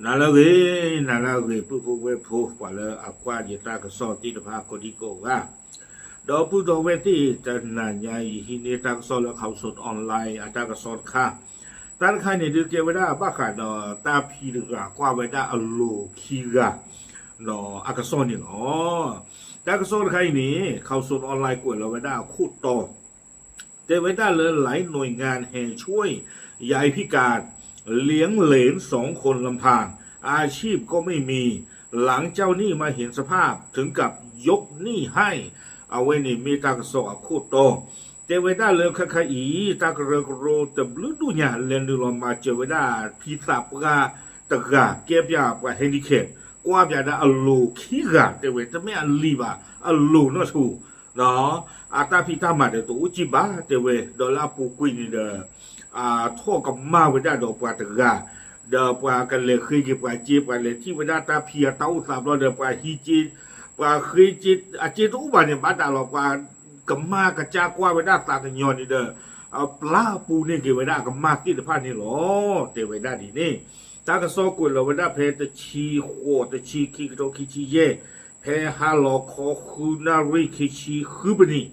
นาลาเกผู้กว่าเลยอากว่าจะตากระสอบที่พาคนที่โกว่าดอกผู้ดอกเวทีจะนานใหญ่ฮินเนตากระสอบแล้วเขาสดออนไลน์อาตากระสอบค่ะตานใครเนี่ยดูเกี่ยวกับบ้าขาดตาพีดึกกว่าไว้ได้อโลคีกะนออากระสอบนี่ตากระสอบใครนี่เขาสดออนไลน์กว่าเราไว้ได้คู่ต่อแต่ไว้ได้เลยหลายหน่วยงานแห่ช่วยยายพิการเลี้ยงเหลน2 คนลำพังอาชีพก็ไม่มีหลังเจ้าหนี้มาเห็นสภาพถึงกับยกหนี้ให้เอาไว้นี่มีตากระสอบคู่โตเจเวด้าเลยคาอีตากระโรตบลุดุญาเลนดูลมาเจเวด้าพิษาปกาตะกาเก็บยาปะเฮดิเคปกว่าบยาดาอลูขี้กาเจเวจะไม่อลีบาอลูนอทูเนาะอาตาพิธามาเดตัวอุจิบาเจเวดอลลาปูกุยนี่เดท่อกับมาเวด้าดอกปาตะกาเดปากันเลยเคยเก็บปาจีปาเลยที่เวด้าตาเพียเต้าสามร้อยเดปาฮิจิปาเคยจิอาจิตุบาเนี่ยบ้านดาลปากมากระจากว่าเวด้าตากันยอนนี่เด้อปลาปูนี่เกเวด้ากมาที่ตะพานนี่หรอเตเวด้าดีนี่ตากระซอกุลเวด้าเพตชีโคตชีคิกโตคิชีเยเพฮาโลคอคูนาริคิชีคืบนี่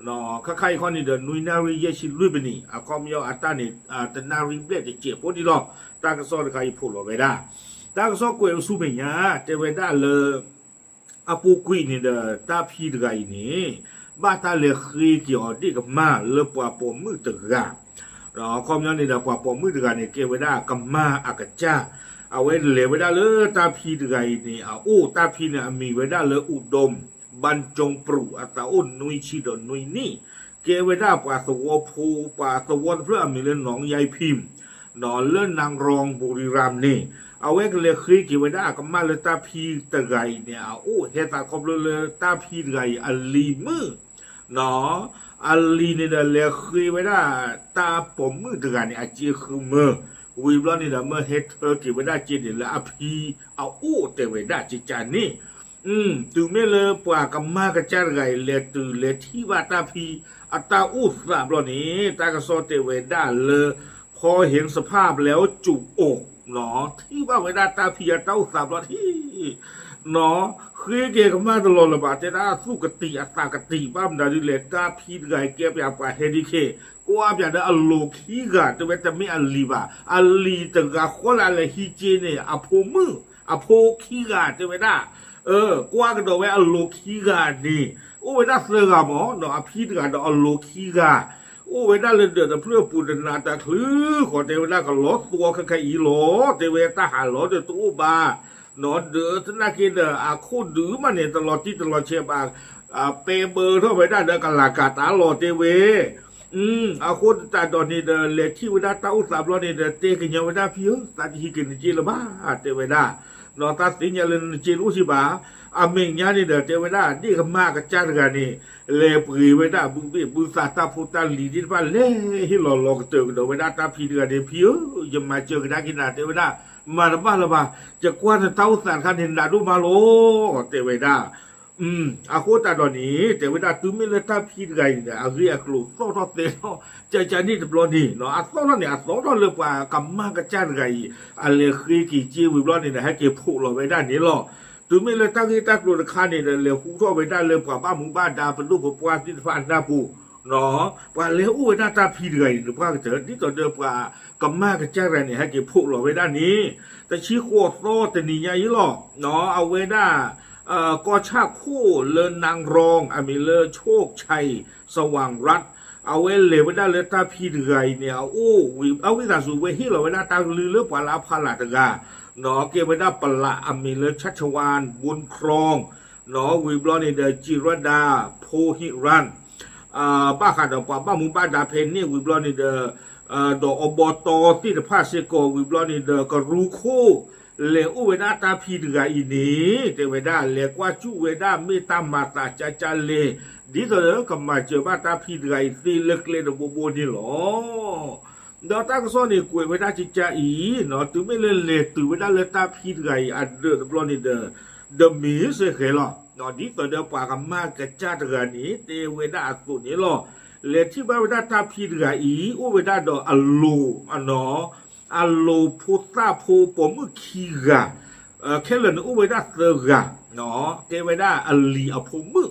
เนาะข้าๆคนนี่เด้อนุยนาริเยชิลุบนี่อะคอมยออัตตานี่ตะนาริเบตเจ็บพอดีหรอตากระซอใครพูดเวด้าตากระซอกุลสุเมียเตเวด้าเลยอปูกุยนี่เด้อตาพีดไกนี่บ้าตาเลขีเกี่ยวดีกับมาเลปวาปมมือตะกาเราคอมยันนี่ดาปวาปมมือตะกาเนี่ยเกวด้ากับมาอากาจ้าเอาไว้เลวด้าเลยตาพีตะกานี่ตาพีเนี่ยมีไว้ด้าเลยอุดมบรรจงปรุอัตตาอุนนุยชิดนุยนี่เกวด้าปวาสวภูปวาสวเพื่อมีเรื่องหนองใยพิมพ์นอนเลื่อนนางรองบุรีรัมย์นี่เอาไว้กันเลยคือเกี่ยวด้ากับมาเลยตาพีตะไกเนี่ยเฮตาคอมเลยตาพีตะไกอัลลีมือเนาะอัลลีเนี่ยเลยคือไว้ได้ตาผมมือตะการเนี่ยอาจีคือมือวิบล้อนี่นะเมื่อเฮดเธอเกี่ยวไว้ได้จีเนี่ยแล้วอพีเตไว้ได้จีจานนี่ตูไม่เลยปว่ากับมากระจายไงเลยตูเลยที่ว่าตาพีอัตาสาบล้อนี้ตากระโซเตไว้ได้เลยพอเห็นสภาพแล้วจุกอกเนาะที่ว่าไว้ได้ตาพีอัตาสาบล้อที่เนาะคือเกี่ยวกับมาตลอดระบาดจะได้สู้กติอัตากติบ้ามดาดิเลตาพีดไงเก็บอย่างปาเฮดิเคกว่าแบบนั้นอโลคีกาจะเป็นแต่ไม่อลีบาอลีตะกาคนอะไรฮิเจเนี่ยอโพมืออโพคีกาจะเป็นได้กว่ากันตัวไว้อโลคีกานี่เวลาเสือกหมอเนาะพีดกันอโลคีกาเวลาเดือดเพื่อปูดนาตาคลือขอเทวดาก็ล้อตัวข้างๆอีล้อเทวดาหาล้อเดือดตัวบานอเดือดนักกินคู่ดื้อมันเนี่ยตลอดที่ตลอดเชียบเปเบอร์เท่าไปได้เด้อกันหลักกาตาหลอดเทเวคู่ตาตอนนี้เด้อเล็กที่เวลาตาอุตสาบล้อนี่เด้อเตกันยังเวลาพิ้วตาที่กินจีละบ้าเทเวดานอตาสิญญาเลนจีรู้สิบ้าเมงยานี่เด้อเทเวดานี่ก็มากกระจายกันนี่เล็บปรีเวดาบุษาตาพุตาลีดิบ้านเล่ฮิหล่อๆเจอกันเด้อเวดาตาพีเดือดเดียวพิ้วยังมาเจอกันได้กินนาเทเวดามาละบ้าจะกว่าจะเต้าสารคันเห็นดาดูมาโลเตเวดาโคตาดอนนี้เตเวดาตุ้มเลยตาพีดไงเนี่ยเรียกลูกโซ่เตะจะนี่ตบล้อนี่เนาะโซ่เนี่ยโซ่เลยกว่ากำมากระจายไงอะไรคือกี่จีวิบล้อนี่นะให้เก็บผูกเราไว้ด้านนี้หรอตุ้มเลยตั้งที่ตั้งลูกคันนี่เลยหูท่อไว้ด้านเลยกว่าบ้านมุงบ้านดาเป็นรูปปวาที่ฟันหน้าปูเนาะว่าเลี้ยวหน้าตาพีดไงหรือว่าเจอที่ต่อเดิมกว่ากำมากระจายไงเนี่ยให้เก็บผูกเราไว้ด้านนี้แต่ชี้โคตรโซ่แต่นี่ยังยี่หรอเนาะเอาไว้ด้าก็ชาคู่เลินนางรองมีเลอโชคชัยสว่างรัฐเอาไว้เลยไว้ได้เลยตาพีดไงเนี่ยเอาวิสาสุไว้ที่เราไว้ได้ตาลือเลือปลาพาลาตกาเนาะเก็บไว้ได้ปลามีเลอชัชวานบุญครองเนาะวิบลอนี่เดจิรดาโพหิรันบ้าขาดป่าบ้ามุงบ้าดาเพนนี่วิบลอนี่เดดอกอบตที่เดพาเซโกวิบลอนี่เดก็รู้คู่เลวเวดาตาพีดไงอีนี้เทเวดาเลกว่าจูเวดาเมตามาตาจัเลดิเถอะก็มาเจอบ้าตาพีดไงตีเล็กเล็กโบนี่หรอดาวตากซ้อนนี่กุยเวดาจิจาอีเนาะตัวไม่เล่นเล็กตัวเวดาเลตาพีดไงอันเดอร์บลอนี่เดมีเสกเหรอเนาะดิเถอะเดี๋ยวปากมากกระจัดกันนี้เทเวดาตัวนี้หรอเลที่บ้าเวดาตาพีดไงอีเวดาดออัลลูอันเนาะ อาโลพุทธาโพปมือคีกะเคลนอุเวดาเซกะเนาะเทเวดาอลีอภมือ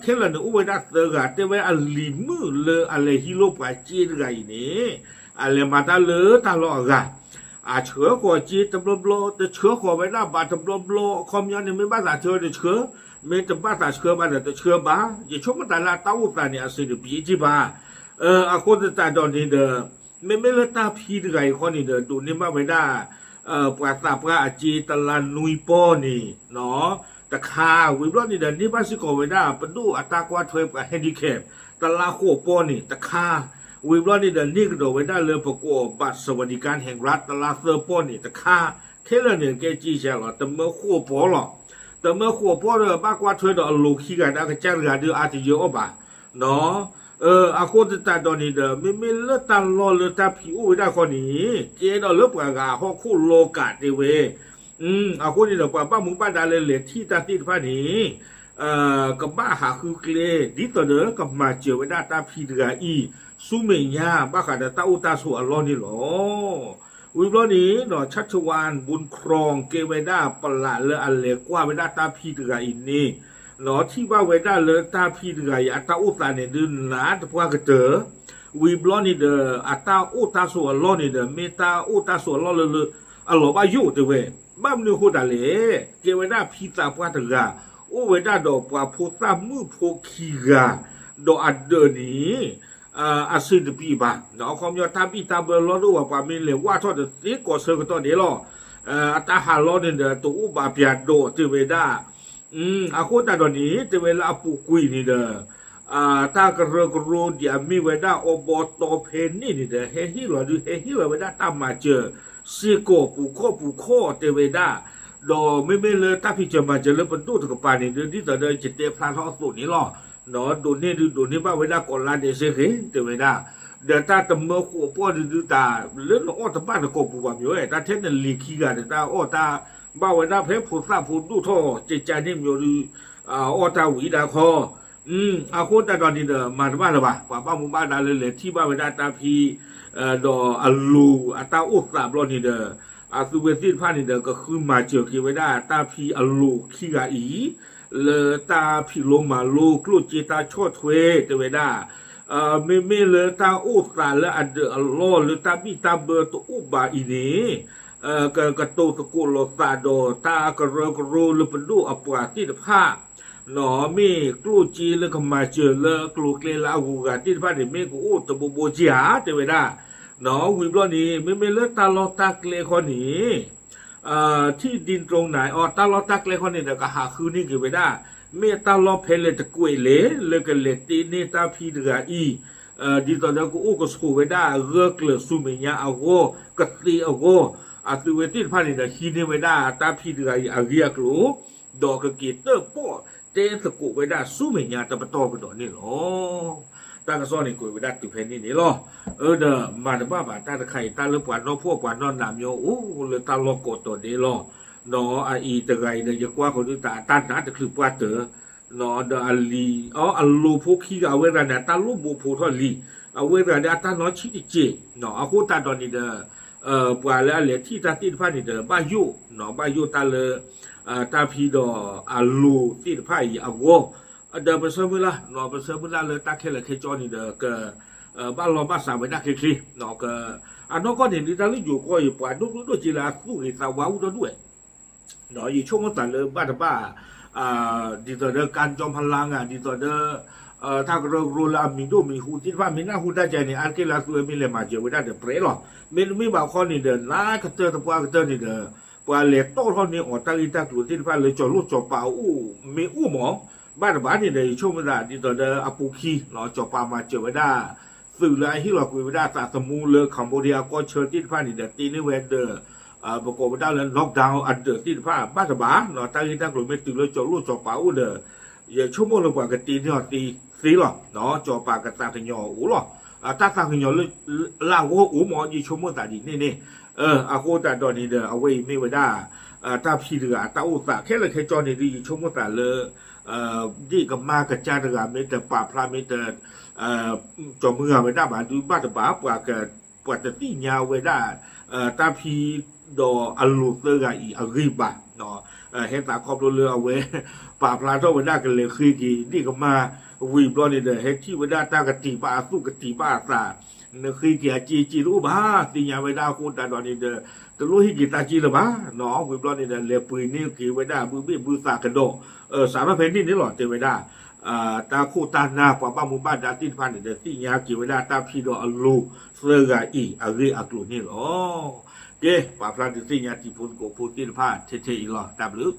เคลนอุเวดาเซกะเทเวอลีมือเลอะไรฮิโลปาจีรไงนี่อะไรมาตาเลตาลอกะเชื้อหัวจีตบลบแต่เชื้อหัวเวดาบาตบลบคอมยอนนี่ไม่บ้าสาเชื้อแต่เชื้อไม่จะบ้าสาเชื้อบ้าแต่เชื้อบ้าอย่าชมมันแต่ละเต้าตาเนี่ยสิเดปีจีบ้าคนจะตาดอนนี่เด้อไม่เลตาพีดไงคนนี่เด้อดูนี่มาเวดาปราตาปราจีตลานุยป้อนี่เนาะตะคาวิบลอนี่เด้อนี่บ้านสิโกเวดาปดูอัตากว่าถอยกับแฮนดิแคปตลาโคป้อนี่ตะคาวิบลอนี่เดินนี่ก็โดเวด้าเลยประกอบบัตรสวัสดิการแห่งรัฐตลาดเซอร์ปอนนี่แต่ค่าแค่เรื่องเนี่ยแกจีเชียวหรอแต่เมื่อขั้วปอหรอแต่เมื่อขั้วปอเลยบ้ากว่าช่วยดอกลูกขี้กันได้ก็แจ้งกันเดืออาจจะเยอะบ่าเนาะอาคนจะตาดอนนี่เด้อไม่เลือดตาลอเลือดตาผิวได้คนนี้เจดอเลือดปากกาห้องคู่โลกาเดเวอาคนนี่เด้อกว่าป้ามึงป้าดาเลยเหลือที่ตาตีผ้านี้กับบ้าหาคือเกลดิตัวเด้อกับมาเจียวไว้ได้ตาพีเดืออีสุเมียบ้าขาดตาอุตาสุอัลลอนี่หรอวิบลอนี้เนาะชัชวานบุญครองเกเวด้าปลาเลออันเล็กว่าเวด้าตาพีเดืออินนี่เนาะที่ว่าเวด้าเลอตาพีเดืออัตาอุตาเนี่ยดืนหนาตะพวกเจอวิบลอนี่เด้ออัตาอุตาสุอัลลอนี่เด้อเมตาอุตาสุอัลลอเลออัลลอฮ์บายุเด้อเว้บ้ามนึกฮู้ดาเลเกเวด้าพีตาพวกเดือโอเวด้าดอกว่าโพตามือโพคีกาดอกอัดเดนี้อาศิดปีบ้าเนาะคอมยอทาปีตาเบลรู้ว่ามีเลว่าทอดตีก่อเสือก็ตอนนี้หรออัตาฮาลอนี่เด้อตัวอุบาเปียโดเจเวด้าอาโคตาดอนี้เจเวลาปูกุยนี่เด้อตากระกรูเดียมีเวด้าอบอตเพนนี่นี่เด้อเฮฮิโลดูเฮฮิโลเวด้าตามมาเจอซีโกปูโคเจเวด้าดอไม่เลยถ้าพี่จะมาเจอแล้วเป็นตู้ตะกปานี่เดินที่ต่อเดินจะเตะพลาดท้อสุดนี้หรอเนาะดูนี่บ้าเวลาก่อนลาเดเซเฮเตเวด้าเดินตาตะเมื่อขัวป้อดูตาเรื่องอ้อตะบ้านตะกบปูแบบอยู่ตาเทนลีคีกันตาอ้อตาบ้าเวลาเพ่ผู้ทราบผู้ดูท่อเจจานี่มีอยู่อ้อตาหวีดาคออาโคตาตอนนี้เด้อมาบ้านหรือเปล่าป้าหมู่บ้านดาเลยที่บ้าเวลาตาพีดออัลลูตาอุตสาบรอนี่เด้ออาสุเวซินพานี่เด้อก็คือมาเจอเกเวด้าตาพีอัลลูขี้กาอีเลตาพีโลมาลูกลูจิตาชอทเวเตเวด้าไม่เลตาอุตสาและอันเดออัลลอเลตาบิตาเบอร์ตอุบาอีนี้กระโตตะกุลตาโดตากระกรูลปดูอปวาติดผ้าหนอมีกลูจีเลก็มาเจอเลกลูเกลาหูกาติดผ้าเดเมกูอุตบุโบจิอาเตเวด้าเนาะวิบลอนี้ไม่เลือตาลอตาเกลคนนี้ที่ดินตรงไหนตาลอตาเกลคนนี้เดี๋ยวก็หาคืนนี่กี่ไปได้เมตาลอเพลตะกุยเลก็เลตีเนตาพีเดืออีดิตอนนั้นกูอู้ก็สู้ไปได้เรือกเลสุเมียเอาโกกตีเอาโกตุเวติพานี่เดี๋ยวฮีนี่ไปได้ตาพีเดืออีอาเรียกลูดอกกีเตอร์ป้อเตสกุไปได้สุเมียตะปะตอไปดอกนี่หรอตากระซ้อนนี่กุยไปได้ตุเพนนี่หรอเด้อมาแต่บ้าตาตะไข่ตาเลือปวดนอพวกปวดนอนหนามโยเลยตาลอกดตัวนี้หรอนออีตะไงเนี่ยจะกว่าคนที่ตาตาหนาจะคือปวดเตอนอเดอลีอัลลูพวกขี้เอาเวลาเนี่ยตาลูกบูพูทอลีเอาเวลาเนี่ยตาน้อยชิดเจเนาะเอาคู่ตาตอนนี้เด้อปวดแล้วเหลือที่ตาติดผ้านี่เด้อบ้ายุเนาะบ้ายุตาเลยตาพีดออัลลูติดผ้าอีเอาโวเดินไปเสมุละเนาะไปเสมุละเลยตาแค่เลยแค่จอนี่เด้อก็บ้านเราบ้านสาวไม่ได้คลีเนาะก็น้องก็เห็นที่ตาลูกอยู่ก็อยู่ปวดดูจีละสู้ให้สาวว้าวด้วยเนาะอยู่ช่วงมันสั่นเลยบ้าดีต่อเดิมการจอมพลังดีต่อเดิมถ้าเรารู้ละมีดูมีหูที่ว่ามีหน้าหูได้ใจเนี่ยอันที่เราตัวมีเลยมาเจอไว้ได้เดี๋ยวเปรี้ยหรอไม่บอกข้อนี้เดินล้ากระเตอตะปวากระเตอนี่เดินปวาเล็กโตข้อนี้ออกตั้งอีตากลุ่มที่ว่าเลยจอดลูกจอดเปล่ามีหมอบ้านนี่เลยช่วงเวลาดีต่อเดิมอปุคีเนาะจอดเปล่ามาเจอไว้ได้สื่อเลยที่เราคุยไว้ได้ตาสมูเลยคัมโบเดียก็เชิญที่ว่านี่เดินตีนี่เวเดอร์ประกอบได้แล้วล็อกดาวน์อันเดอร์ที่ผ้าบ้านบ้านเนาะตั้งที่ตั้งกลุ่มไม่ตื่นเลยจอดลูกจอดเปล่าเด้ออย่าชั่วโมงละกว่ากันตีที่ตีสีหรอเนาะจอปากกันตาขยอหรอตาขยอเลยลาวหมอยี่ชั่วโมงตาดีนี่อาโคตาดอนนี่เด้อเอาไว้ไม่ไว้ได้ตาพีเดือตาอุตาแค่เลยแค่จอนี่ดีชั่วโมงตาเลยดีกับมากระจายระดับเมตรป่าพระเมตรจอมือไว้ได้บ้านดูบ้านบ้าปว่าเกิดปวดตียาวไว้ได้ ตาพีดออัลลูเตอร์กอีอัริบะเนาะเฮตาครอบเรือเอาไว้ป่าพลาโตวันด้ากันเลยคือกี่นี่ก็มาวีบลอนี่เด้เฮที่วันด้าตากติป้าสู้กติป้าตาเนี่ยคือกี่จีรู้บ้าติญาวันด้าคนตาดอนี่เด้ตะลุยกี่ตาจีละบ้าเนาะวีบลอนี่เด้เลยปุยนี่กี่วันด้าบือสากระโดสารเพนนี่หลอดเทวันด้าตาคู่ตาหน้าป่าบ้ามุบ้านดาติพันเด้ติญากี่วันด้าตาพีดออัลลูเสือกอีอัริอักลูนี่หรอเก้ป่าพลาติญาติพุนโกพุนติผ้าเทอีหลอดตาบลึก